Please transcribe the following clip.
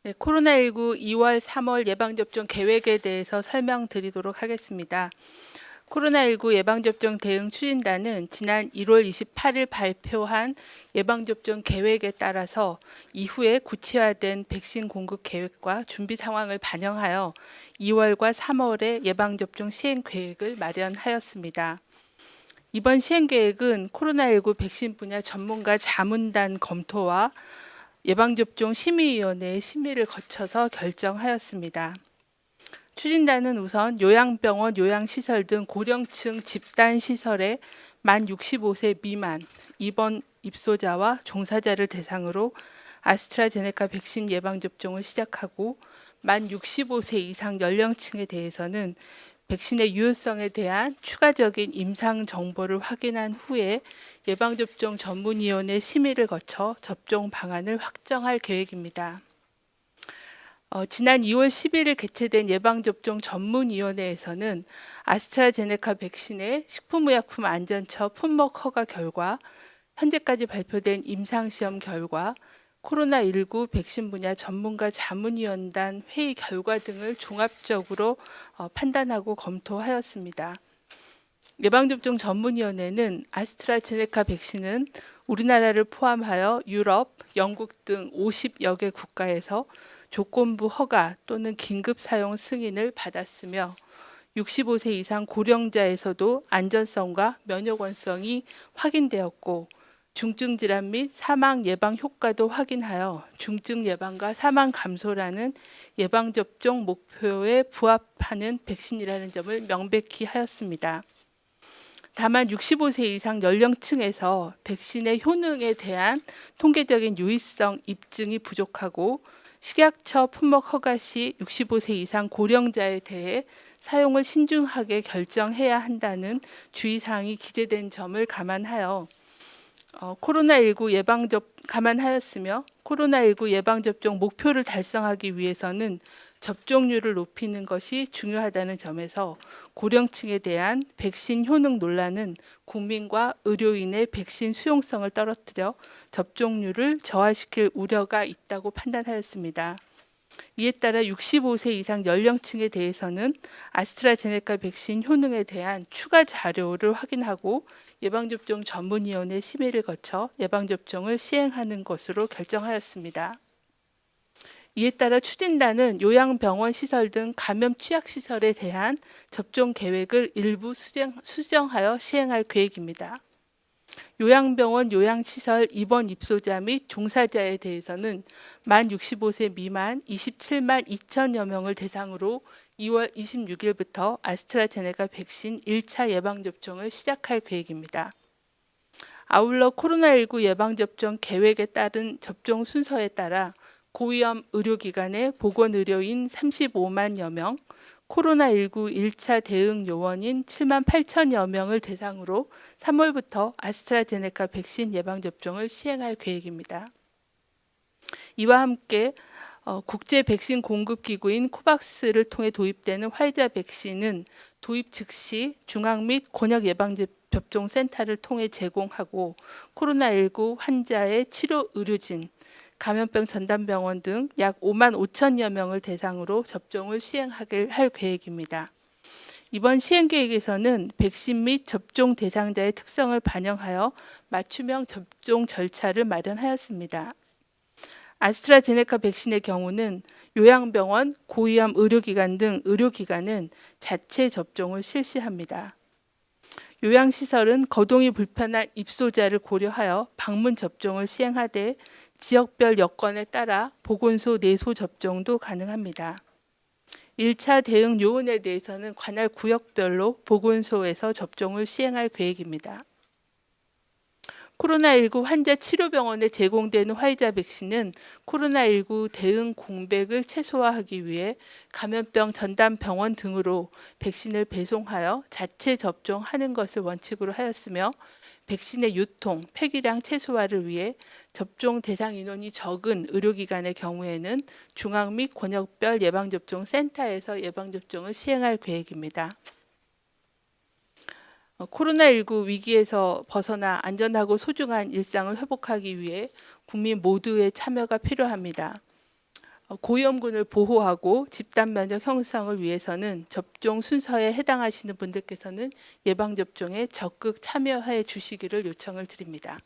네, 코로나19 2월, 3월 예방접종 계획에 대해서 설명드리도록 하겠습니다. 코로나19 예방접종 대응 추진단은 지난 1월 28일 발표한 예방접종 계획에 따라서 이후에 구체화된 백신 공급 계획과 준비 상황을 반영하여 2월과 3월에 예방접종 시행 계획을 마련하였습니다. 이번 시행 계획은 코로나19 백신 분야 전문가 자문단 검토와 예방접종 심의위원회의 심의를 거쳐서 결정하였습니다. 추진단은 우선 요양병원, 요양시설 등 고령층 집단시설에 만 65세 미만 입원 입소자와 종사자를 대상으로 아스트라제네카 백신 예방접종을 시작하고 만 65세 이상 연령층에 대해서는 백신의 유효성에 대한 추가적인 임상 정보를 확인한 후에 예방접종 전문위원회 심의를 거쳐 접종 방안을 확정할 계획입니다. 지난 2월 11일 개최된 예방접종 전문위원회에서는 아스트라제네카 백신의 식품의약품 안전처 품목 허가 결과, 현재까지 발표된 임상시험 결과, 코로나19 백신 분야 전문가 자문위원단 회의 결과 등을 종합적으로 판단하고 검토하였습니다. 예방접종 전문위원회는 아스트라제네카 백신은 우리나라를 포함하여 유럽, 영국 등 50여 개 국가에서 조건부 허가 또는 긴급 사용 승인을 받았으며 65세 이상 고령자에서도 안전성과 면역원성이 확인되었고 중증 질환 및 사망 예방 효과도 확인하여 중증 예방과 사망 감소라는 예방접종 목표에 부합하는 백신이라는 점을 명백히 하였습니다. 다만 65세 이상 연령층에서 백신의 효능에 대한 통계적인 유의성 입증이 부족하고 식약처 품목 허가 시 65세 이상 고령자에 대해 사용을 신중하게 결정해야 한다는 주의사항이 기재된 점을 감안하였으며 코로나19 예방접종 목표를 달성하기 위해서는 접종률을 높이는 것이 중요하다는 점에서 고령층에 대한 백신 효능 논란은 국민과 의료인의 백신 수용성을 떨어뜨려 접종률을 저하시킬 우려가 있다고 판단하였습니다. 이에 따라 65세 이상 연령층에 대해서는 아스트라제네카 백신 효능에 대한 추가 자료를 확인하고 예방접종 전문위원회 심의를 거쳐 예방접종을 시행하는 것으로 결정하였습니다. 이에 따라 추진단은 요양병원 시설 등 감염 취약시설에 대한 접종 계획을 일부 수정하여 시행할 계획입니다. 요양병원, 요양시설 입원 입소자 및 종사자에 대해서는 만 65세 미만 27만 2천여 명을 대상으로 2월 26일부터 아스트라제네카 백신 1차 예방접종을 시작할 계획입니다. 아울러 코로나19 예방접종 계획에 따른 접종 순서에 따라 고위험 의료기관의 보건의료인 35만여 명, 코로나19 1차 대응 요원인 7만 8천여 명을 대상으로 3월부터 아스트라제네카 백신 예방접종을 시행할 계획입니다. 이와 함께 국제 백신 공급 기구인 코박스를 통해 도입되는 화이자 백신은 도입 즉시 중앙 및 권역 예방접종센터를 통해 제공하고 코로나19 환자의 치료 의료진, 감염병 전담병원 등 약 5만 5천여 명을 대상으로 접종을 시행할 계획입니다. 이번 시행 계획에서는 백신 및 접종 대상자의 특성을 반영하여 맞춤형 접종 절차를 마련하였습니다. 아스트라제네카 백신의 경우는 요양병원, 고위험 의료기관 등 의료기관은 자체 접종을 실시합니다. 요양시설은 거동이 불편한 입소자를 고려하여 방문 접종을 시행하되 지역별 여건에 따라 보건소 내소 접종도 가능합니다. 1차 대응 요원에 대해서는 관할 구역별로 보건소에서 접종을 시행할 계획입니다. 코로나19 환자 치료병원에 제공되는 화이자 백신은 코로나19 대응 공백을 최소화하기 위해 감염병 전담병원 등으로 백신을 배송하여 자체 접종하는 것을 원칙으로 하였으며 백신의 유통, 폐기량 최소화를 위해 접종 대상 인원이 적은 의료기관의 경우에는 중앙 및 권역별 예방접종센터에서 예방접종을 시행할 계획입니다. 코로나19 위기에서 벗어나 안전하고 소중한 일상을 회복하기 위해 국민 모두의 참여가 필요합니다. 고위험군을 보호하고 집단 면역 형성을 위해서는 접종 순서에 해당하시는 분들께서는 예방접종에 적극 참여해 주시기를 요청을 드립니다.